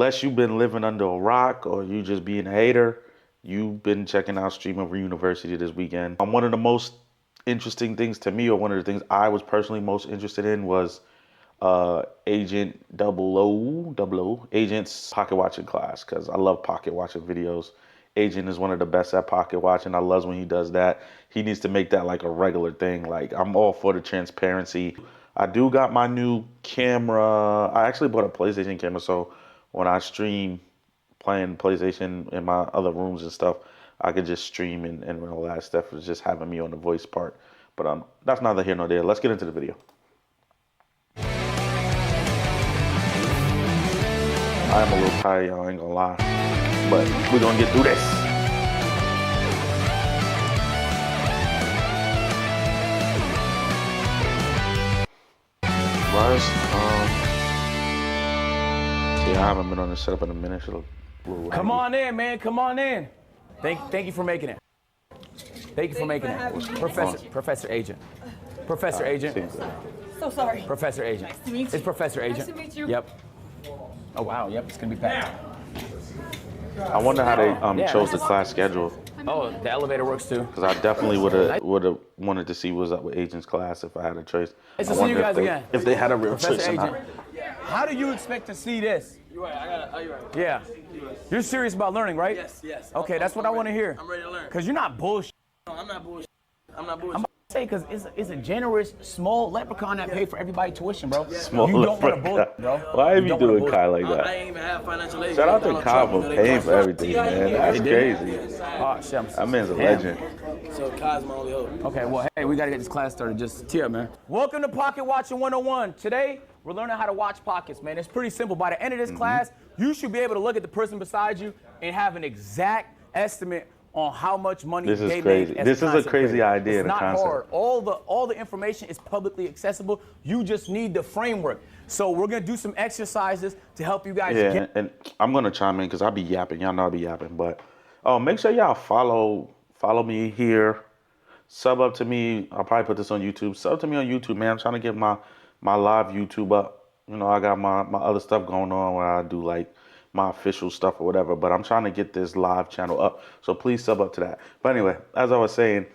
unless you've been living under a rock or you just being a hater, you've been checking out Stream Over University this weekend. One of the most interesting things to me, or one of the things I was personally most interested in, was Agent double O, Agent's pocket watching class, because I love pocket watching videos. Agent is one of the best at pocket watching. I love when he does that. He needs to make that like a regular thing. Like, I'm all for the transparency. I do got my new camera. I actually bought a PlayStation camera, so when I stream playing PlayStation in my other rooms and stuff, I could just stream and all that stuff. Is just having me on the voice part. But that's neither here nor there. Let's get into the video. I am a little tired, y'all, I ain't gonna lie. But we're gonna get through this. Guys, yeah, I haven't been on this setup in a minute. Come on in, man. Come on in. Thank you for making it. Thank you for making it. Professor Agent. Professor Agent. So sorry. Professor Agent. Nice to meet you. It's Professor Agent. Nice to meet you. Yep. Oh wow. Yep. It's gonna be packed. I wonder how they chose the class schedule. Oh, the elevator works too. Because I definitely would have wanted to see what's up with Agent's class if I had a choice. It's to see you guys again. If they had a real choice or not. How do you expect to see this? You're right. You're right. Yeah. You're serious about learning, right? Yes. Okay, that's what I want to hear. I'm ready to learn. Because you're not bullshit. No, I'm not bullshit. I'm about to say, because it's a generous, small leprechaun that paid for everybody's tuition, bro. Small you don't want to leprechaun. bro. Why are you doing Kai like that? I ain't even have financial aid. Shout out to Kai for paying for everything, man. That's crazy. Oh, shit. That man's a legend. So Kai's my only hope. Okay, well, hey, we got to get this class started. Just tee up, man. Welcome to Pocket Watching 101. Today, we're learning how to watch pockets, man. It's pretty simple. By the end of this class, you should be able to look at the person beside you and have an exact estimate on how much money This is they crazy. make. This is a crazy idea. It's the not concept. hard. All the information is publicly accessible. You just need the framework. So we're gonna do some exercises to help you guys get. And I'm gonna chime in because I'll be yapping. Y'all know I'll be yapping. But make sure y'all follow me here. Sub up to me. I'll probably put this on YouTube. Sub to me on YouTube, man. I'm trying to get my live YouTube up. You know, I got my other stuff going on where I do like my official stuff or whatever, but I'm trying to get this live channel up, so please sub up to that. But anyway, as I was saying,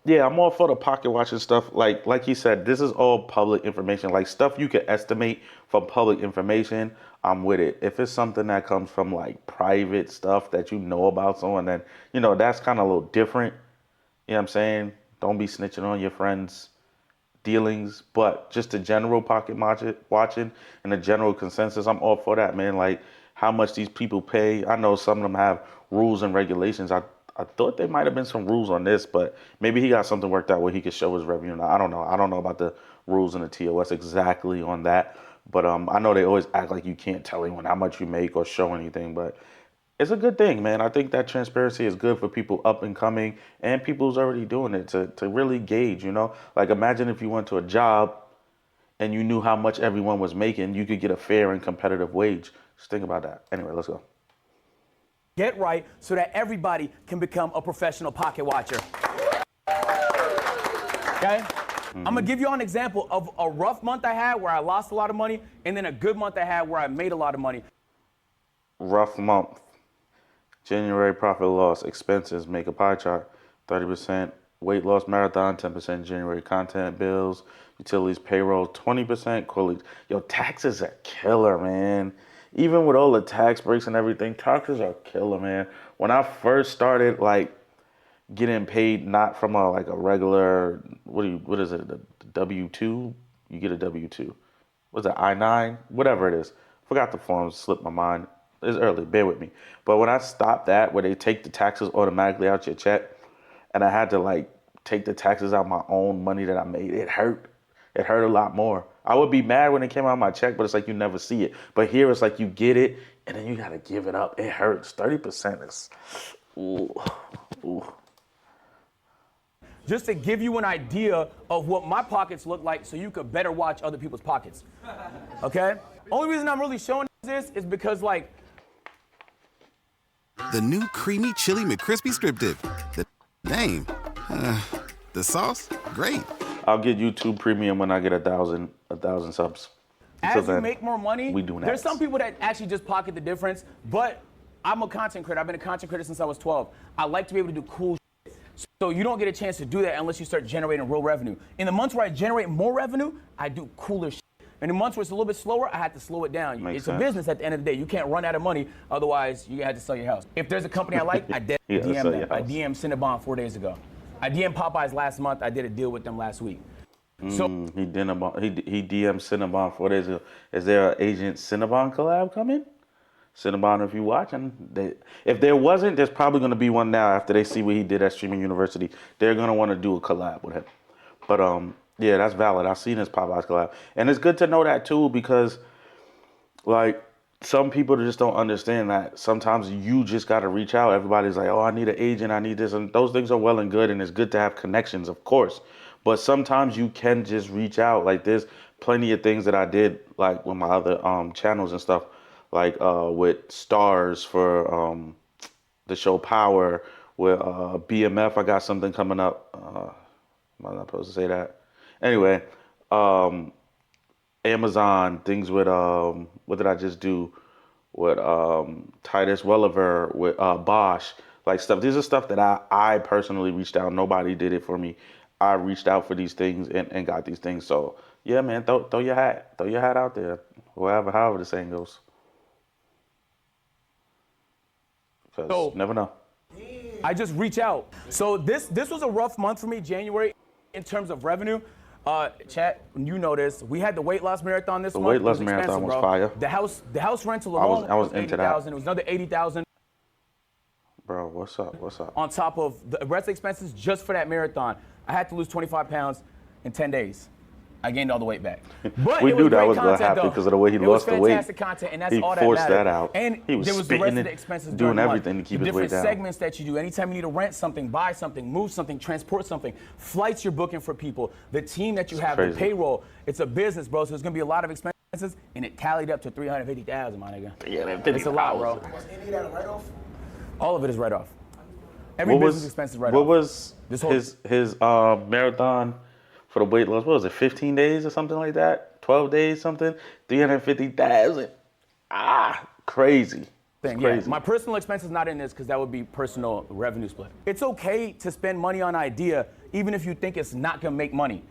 yeah, I'm all for the pocket watching stuff. Like he said, this is all public information, like stuff you can estimate from public information. I'm with it. If it's something that comes from like private stuff that you know about someone, then that's kind of a little different. You know what I'm saying? Don't be snitching on your friends' dealings, but just the general pocket watching and the general consensus, I'm all for that, man. Like how much these people pay. I know some of them have rules and regulations. I thought there might have been some rules on this, but maybe he got something worked out where he could show his revenue. Now, I don't know. I don't know about the rules and the TOS exactly on that, but I know they always act like you can't tell anyone how much you make or show anything, but it's a good thing, man. I think that transparency is good for people up and coming and people who's already doing it to really gauge, Like imagine if you went to a job and you knew how much everyone was making, you could get a fair and competitive wage. Just think about that. Anyway, let's go. Get right so that everybody can become a professional pocket watcher. Okay? I'm gonna give you an example of a rough month I had where I lost a lot of money and then a good month I had where I made a lot of money. Rough month. January profit loss, expenses, make a pie chart, 30%, weight loss marathon, 10% January content bills, utilities, payroll, 20%, colleagues. Yo, taxes are killer, man. Even with all the tax breaks and everything, taxes are killer, man. When I first started like getting paid not from a regular, what is it, the W-2? You get a W-2. What's it, I-9? Whatever it is. Forgot the forms, slipped my mind. It's early, bear with me. But when I stopped that, where they take the taxes automatically out your check, and I had to take the taxes out my own money that I made, it hurt. It hurt a lot more. I would be mad when it came out of my check, but it's like you never see it. But here it's like you get it, and then you gotta give it up. It hurts. 30% is, ooh. Just to give you an idea of what my pockets look like so you could better watch other people's pockets. Okay? Only reason I'm really showing this is because the new creamy chili McCrispy strip dip. The name, the sauce, great. I'll get YouTube Premium when I get 1,000 subs. As you then, make more money, we do there's next. some people that actually just pocket the difference, but I'm a content creator. I've been a content creator since I was 12. I like to be able to do cool shit. So you don't get a chance to do that unless you start generating real revenue. In the months where I generate more revenue, I do cooler shit. In the months where it's a little bit slower, I had to slow it down. Makes It's sense. a business at the end of the day. You can't run out of money, otherwise you have to sell your house. If there's a company I like, I Yeah, DM sell them. your I house. DM Cinnabon 4 days ago. I DM Popeyes last month. I did a deal with them last week. So He DM'd Cinnabon 4 days ago. Is there an Agent Cinnabon collab coming? Cinnabon, if you're watching, if there wasn't, there's probably going to be one now after they see what he did at Streaming University. They're going to want to do a collab with him. But yeah, that's valid. I've seen his Popeyes collab, and it's good to know that too because, like, some people just don't understand that sometimes you just got to reach out. Everybody's like, oh, I need an agent, I need this, and those things are well and good, and it's good to have connections, of course. But sometimes you can just reach out. Like, there's plenty of things that I did, like with my other channels and stuff, like with Stars for the show Power. With BMF, I got something coming up. Am I not supposed to say that? Anyway, Amazon, things with what did I just do with Titus Welliver, with Bosch, like stuff. These are stuff that I personally reached out. Nobody did it for me. I reached out for these things and got these things. So yeah, man, throw your hat out there, however the saying goes. Because So- never know. I just reach out. So this was a rough month for me, January, in terms of revenue. Chat, you know this. We had the weight loss marathon this month. weight loss It was marathon expensive, was bro. fire. The house rental I was- alone I was into that. $80,000. It was another $80,000 Bro, what's up? on top of the rest of the expenses just for that marathon. I had to lose 25 pounds in 10 days. I gained all the weight back. But We it knew that great was gonna content, happen though. because of the way he It lost was the weight. fantastic content, and that's He all that forced mattered. that out. And He was there was the spitting rest of it, the expenses doing during the month. everything to keep the his weight different down. segments that you do. Anytime you need to rent something, buy something, move something, transport something, flights you're booking for people, the team that you have, crazy. the payroll. It's a business, bro. So there's gonna be a lot of expenses, and it tallied up to 350,000, my nigga. It's a lot, bro. Was any of that a write-off? All of it is right off. Every What business was expense is right what off. was This whole- his marathon for the weight loss? What was it? 15 days or something like that? 12 days, something? 350,000. Crazy. It's thing. Yeah, crazy. my personal expenses not in this because that would be personal revenue split. It's okay to spend money on idea even if you think it's not gonna make money.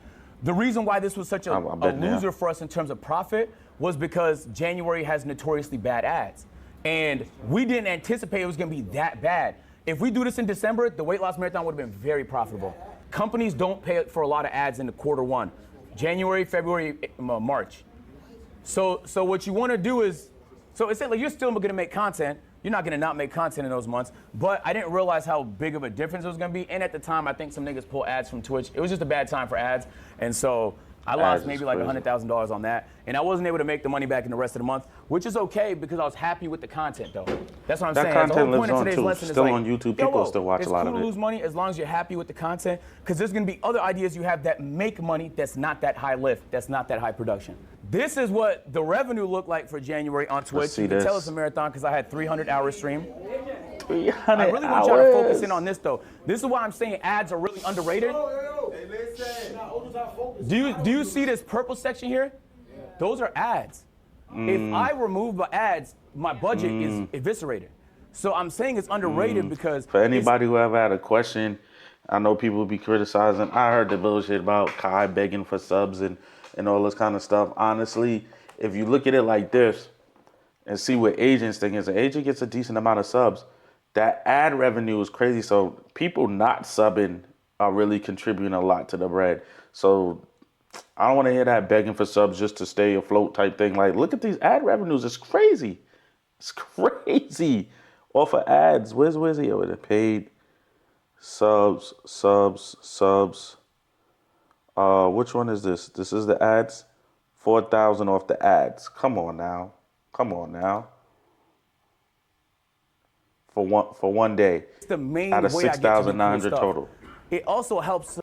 The reason why this was such a bet, yeah. loser for us in terms of profit was because January has notoriously bad ads. And we didn't anticipate it was gonna be that bad. If we do this in December, the weight loss marathon would have been very profitable. Companies don't pay for a lot of ads in the quarter one. January, February, March. So what you want to do is, so it's like you're still going to make content. You're not going to not make content in those months. But I didn't realize how big of a difference it was going to be. And at the time, I think some niggas pull ads from Twitch. It was just a bad time for ads. And so I Ads lost is maybe like crazy. $100,000 on that. And I wasn't able to make the money back in the rest of the month, which is okay because I was happy with the content though. That's what I'm That saying. content the whole lives point of on, today's too. lesson is Still like, on YouTube, yo, people still watch a lot it's of cool to it. lose money as long as you're happy with the content because there's going to be other ideas you have that make money that's not that high lift, that's not that high production. This is what the revenue looked like for January on Twitch. see You can tell this. it's a marathon because I had 300-hour stream. 300 I really want y'all to focus hours. in on this though. This is why I'm saying ads are really underrated. Do you see this purple section here? Those are ads. If I remove the ads, my budget is eviscerated. So I'm saying it's underrated because For anybody who ever had a question, I know people will be criticizing. I heard the bullshit about Kai begging for subs and all this kind of stuff. Honestly, if you look at it like this and see what agents think is, an agent gets a decent amount of subs. That ad revenue is crazy. So people not subbing are really contributing a lot to the bread. So I don't want to hear that begging for subs just to stay afloat type thing. Like, look at these ad revenues. It's crazy. It's crazy. Off of ads. Where's he over there? Paid subs. Which one is this? This is the ads. 4,000 off the ads. Come on now. For one day. it's the main Out of way I get to do cool 6,900 stuff. total. It also helps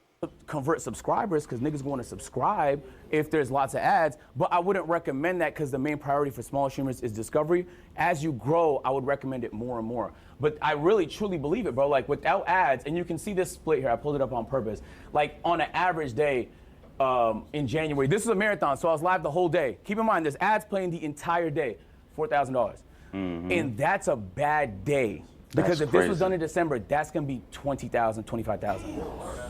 convert subscribers because niggas want to subscribe if there's lots of ads. But I wouldn't recommend that because the main priority for small streamers is discovery. As you grow, I would recommend it more and more. But I really truly believe it, bro. Like without ads, and you can see this split here. I pulled it up on purpose. Like on an average day, in January. This is a marathon, so I was live the whole day. Keep in mind, there's ads playing the entire day, $4,000. And that's a bad day. Because if this was done in December, that's gonna be $20,000, $25,000.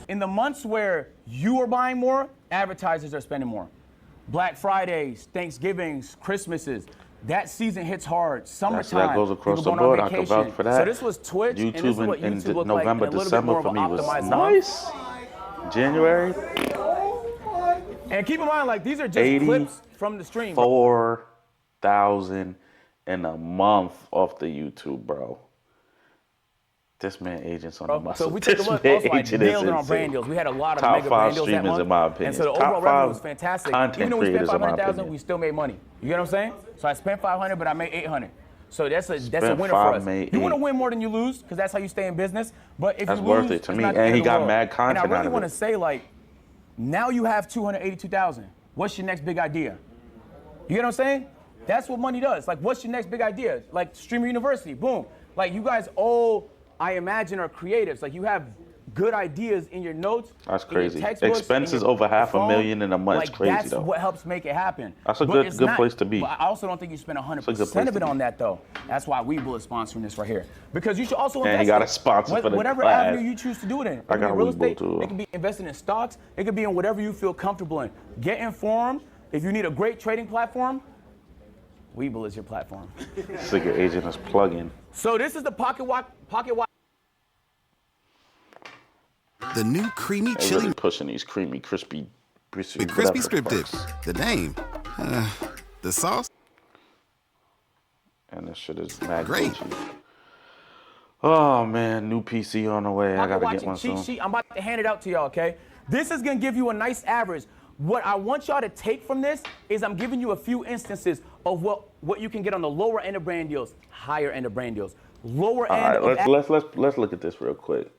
In the months where you are buying more, advertisers are spending more. Black Fridays, Thanksgivings, Christmases, that season hits hard. Summertime, that goes across people the going board. on I can vacation. vouch for that. So this was Twitch, and this is what in YouTube looked November, like, and a little bit December more of for an me was optimized nice. January, And keep in mind, like, these are just clips from the stream. 4,000 in a month off the YouTube, bro. This man agents on the muscle. So we took a look. Also, I nailed it on brand deals. We had a lot of mega brand deals that streamers, month. in my opinion. And so the Top overall revenue 5 was fantastic. content Even though we spent creators, in my 500,000, opinion. we still made money. You get what I'm saying? So I spent 500, but I made 800. So that's a Spent winner for us. 5, made You want to 8. win more than you lose, because that's how you stay in business. But if That's you worth lose, it to it's me. not the And end he of the got world. mad content And I out really of want it. to say, like, now you have 282,000. What's your next big idea? You get what I'm saying? That's what money does. Like, what's your next big idea? Like, Streamer University, boom. Like, you guys all, I imagine, are creatives. Like, you have good ideas in your notes. That's in your crazy. textbooks, Expenses in your over phone. $500,000 in a month is Like, crazy, that's though. what helps make it happen. That's a But good- it's good not- place to be. But I also don't think you spend a good 100% place of it to be. on that, though. That's why Webull is sponsoring this right here. Because you should also invest And he got in a sponsor for the whatever class. avenue you choose to do it in. It I could got be real Webull, estate. too. It could be investing in stocks. It could be in whatever you feel comfortable in. Get informed. If you need a great trading platform, Webull is your platform. Sick of agent is plugging. So this is the Pocket Watch. The new creamy They chili really pushing these creamy, crispy McCrispy strip whatever dips. the fuck. The name. The sauce. And this shit is mad Great. Gucci. Oh man, new PC on the way. I Pocket gotta Watch get one and cheat soon. sheet. I'm about to hand it out to y'all, okay? This is gonna give you a nice average. What I want y'all to take from this is I'm giving you a few instances of what you can get on the lower end of brand deals, higher end of brand deals. Lower All end right, of let's look at this real quick.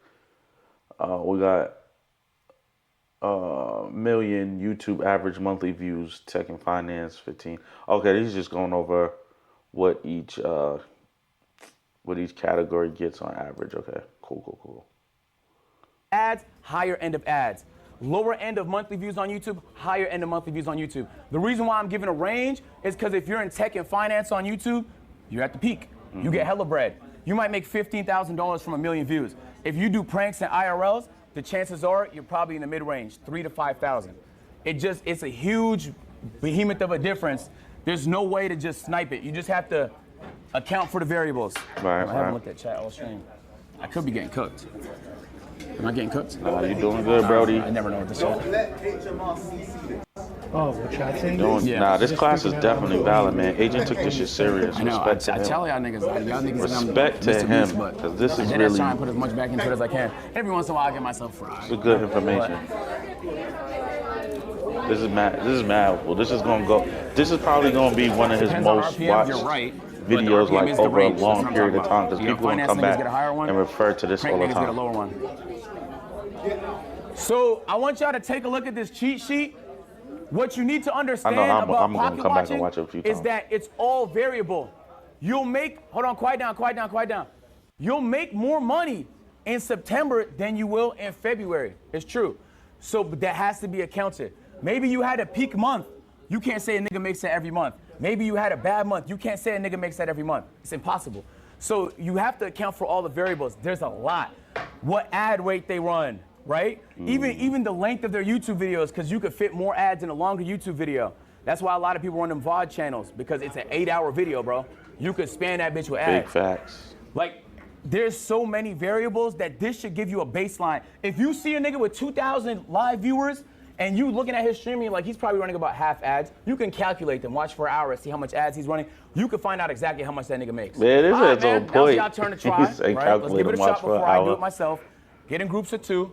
We got million YouTube average monthly views, tech and finance 15. Okay, these just going over what each category gets on average. Okay, cool. ads, higher end of ads. Lower end of monthly views on YouTube, higher end of monthly views on YouTube. The reason why I'm giving a range is because if you're in tech and finance on YouTube, you're at the peak. You get hella bread. You might make $15,000 from 1 million views. If you do pranks and IRLs, the chances are you're probably in the mid-range, 3,000 to 5,000. It's a huge behemoth of a difference. There's no way to just snipe it. You just have to account for the variables. Right, I haven't looked at chat all stream. I could be getting cooked. Am I getting cooked? Nah, you doing good, Brody. I never know what to say. Oh, what chat saying? Yeah. Nah, this class is definitely valid, man. Agent took this shit serious. I know. I Respect to tell him. y'all niggas, like, y'all niggas think I'm Respect to Mr. him, Beast, but 'cause this is I really- try and put as much back into it as I can. Every once in a while, I get myself fried. This is good information. This is mad. Well, this is gonna go. This is probably gonna be one of his Depends on most RPM, watched you're right, but the videos, RPM like is the over a range. That's long what I'm period of talking time, about. because You know, people gonna finance come niggas back get a higher one, and refer to this Prank all the niggas get a time. lower one. So I want y'all to take a look at this cheat sheet. What you need to understand I'm about gonna pocket come back watching and watch it a few is times. that it's all variable. You'll make, hold on, quiet down. You'll make more money in September than you will in February. It's true. So but that has to be accounted. Maybe you had a peak month. You can't say a nigga makes that every month. Maybe you had a bad month. You can't say a nigga makes that every month. It's impossible. So you have to account for all the variables. There's a lot. What ad rate they run, right? Even the length of their YouTube videos, because you could fit more ads in a longer YouTube video. That's why a lot of people run them VOD channels, because it's an 8-hour video, bro. You could span that bitch with ads. Big facts. Like, there's so many variables that this should give you a baseline. If you see a nigga with 2,000 live viewers and you looking at his streaming, like he's probably running about half ads, you can calculate them, watch for an hour, see how much ads he's running. You can find out exactly how much that nigga makes. Man, this All right, is on man, now's point. y'all turn to try, He said right? Let's calculate give it a and watch shot for an before I do hour. it myself. Get in groups of 2,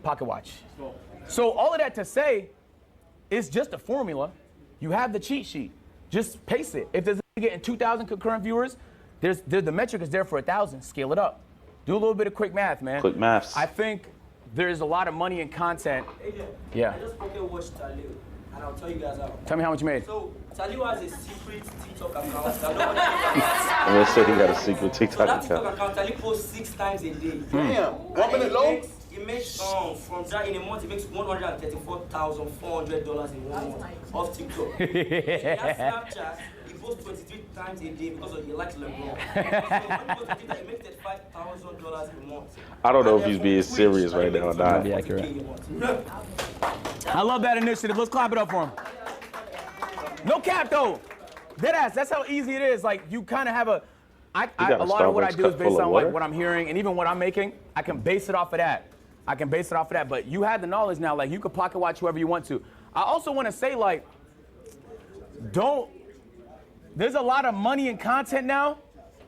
pocket watch. So all of that to say, it's just a formula. You have the cheat sheet. Just pace it. If there's a nigga getting 2,000 concurrent viewers, the metric is there for 1,000. Scale it up. Do a little bit of quick math, man. Quick maths. I think there's a lot of money in content. Yeah. I just pocket watched Talib, and I'll tell you guys how. Tell me how much you made. So, Talib has a secret TikTok account that nobody I'm gonna say he got a secret So TikTok that TikTok account. account, Talib posts 6 times a day. Damn, 1 minute low? He makes from that in a month he makes $134,400 in 1 month off TikTok. He has Snapchat. He posts 23 times a day because he likes LeBron. So when he goes to Twitter, he makes $35,000 a month. I don't know if he's being serious right now or not. Be accurate. I love that initiative. Let's clap it up for him. No cap though. Deadass. That's how easy it is. Like you kind of have a. A lot of what I do is based on like what I'm hearing and even what I'm making. I can base it off of that. But you have the knowledge now. Like you can pocket watch whoever you want to. I also want to say like, there's a lot of money in content now,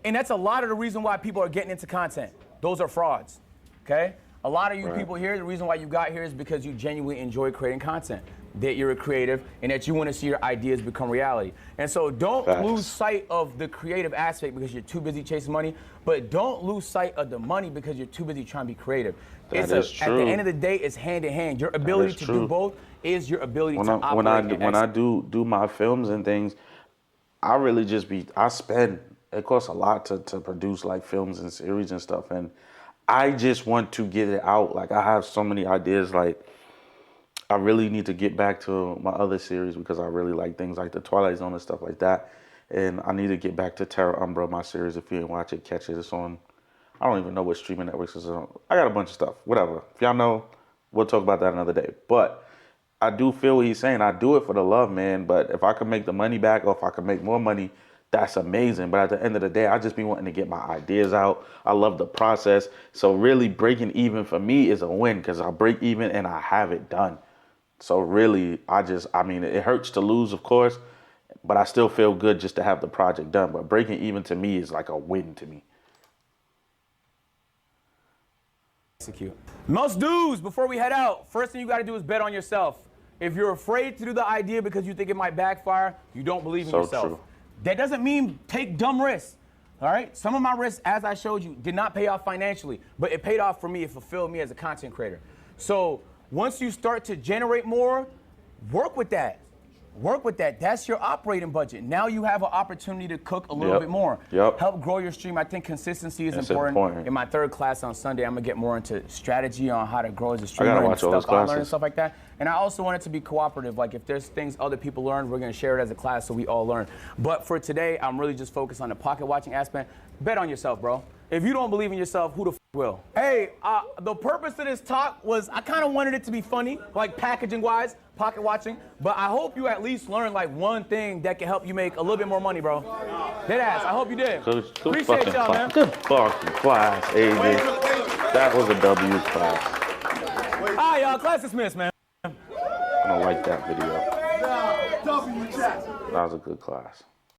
and that's a lot of the reason why people are getting into content. Those are frauds. Okay. A lot of you people here, the reason why you got here is because you genuinely enjoy creating content, that you're a creative, and that you want to see your ideas become reality. And so don't lose sight of the creative aspect because you're too busy chasing money, but don't lose sight of the money because you're too busy trying to be creative. At the end of the day, it's hand in hand. Your ability to do both is your ability to operate. When I do my films and things, I really just it costs a lot to produce like films and series and stuff, and I just want to get it out. Like I have so many ideas. Like I really need to get back to my other series because I really like things like the Twilight Zone and stuff like that. And I need to get back to Terra Umbra, my series. If you didn't watch it, catch it. It's on. I don't even know what streaming networks it's on. I got a bunch of stuff. Whatever. If y'all know, we'll talk about that another day. But I do feel what he's saying. I do it for the love, man. But if I can make the money back or if I can make more money, that's amazing. But at the end of the day, I just be wanting to get my ideas out. I love the process. So really breaking even for me is a win because I break even and I have it done. So really, I mean, it hurts to lose, of course, but I still feel good just to have the project done. But breaking even to me is like a win to me. Execute. Most dudes, before we head out, first thing you got to do is bet on yourself. If you're afraid to do the idea because you think it might backfire, you don't believe in yourself. True. That doesn't mean take dumb risks. All right? Some of my risks, as I showed you, did not pay off financially, but it paid off for me. It fulfilled me as a content creator. So once you start to generate more, work with that. That's your operating budget. Now you have an opportunity to cook a little bit more. Help grow your stream. I think consistency is important. In my third class on Sunday, I'm going to get more into strategy on how to grow as a streamer. I got to watch all those classes. And stuff like that. And I also want it to be cooperative. Like if there's things other people learn, we're going to share it as a class so we all learn. But for today, I'm really just focused on the pocket watching aspect. Bet on yourself, bro. If you don't believe in yourself, who the will? Hey, the purpose of this talk was I kind of wanted it to be funny, like packaging-wise, pocket watching. But I hope you at least learned like one thing that can help you make a little bit more money, bro. Deadass. I hope you did. Appreciate y'all, man. Good fucking class, AJ. That was a W class. All right, y'all. Class dismissed, man. I don't like that video. That was a good class.